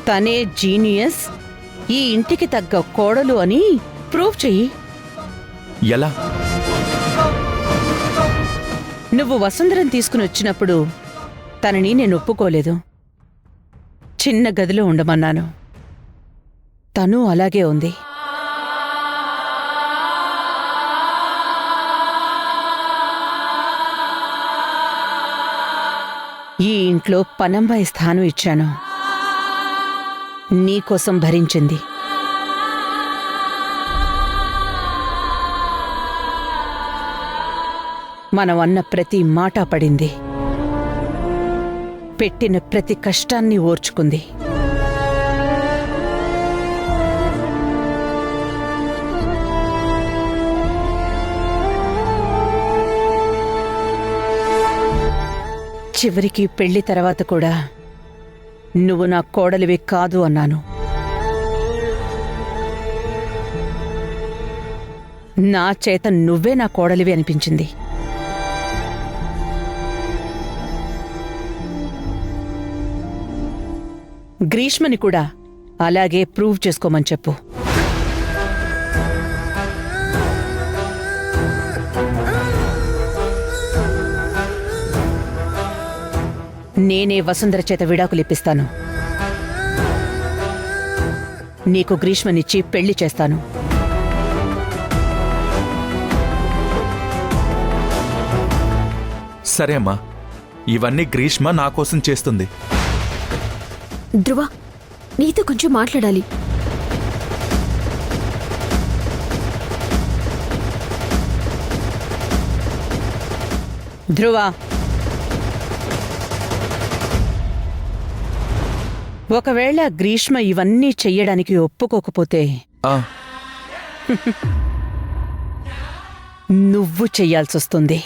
తనే జీనియస్, ఈ ఇంటికి తగ్గ కోడలు అని ప్రూవ్ చెయ్యి. ఎలా? నువ్వు వసుంధరం తీసుకుని వచ్చినప్పుడు తనని నేను ఒప్పుకోలేదు. చిన్న గదిలో ఉండమన్నాను. తను అలాగే ఉంది. ఈ ఇంట్లో పనంబాయి స్థానం ఇచ్చాను. నీకోసం భరించింది. మనం అన్న ప్రతి మాట పడింది. పెట్టిన ప్రతి కష్టాన్ని ఓర్చుకుంది. చివరికి పెళ్లి తర్వాత కూడా నువ్వు నా కోడలివి కాదు అన్నాను. నా చేత నువ్వే నా కోడలివి అనిపించింది. గ్రీష్మని కూడా అలాగే ప్రూవ్ చేసుకోమని చెప్పు. నేనే వసుంధర చేత విడాకులిప్పిస్తాను. నీకు గ్రీష్మనిచ్చి పెళ్లి చేస్తాను. సరే అమ్మా, ఇవన్నీ గ్రీష్మ నా కోసం చేస్తుంది. ధ్రువ, నీతో కొంచెం మాట్లాడాలి. ధ్రువ, ఒకవేళ గ్రీష్మ ఇవన్నీ చెయ్యడానికి ఒప్పుకోకపోతే నువ్వు చెయ్యాల్సొస్తుంది.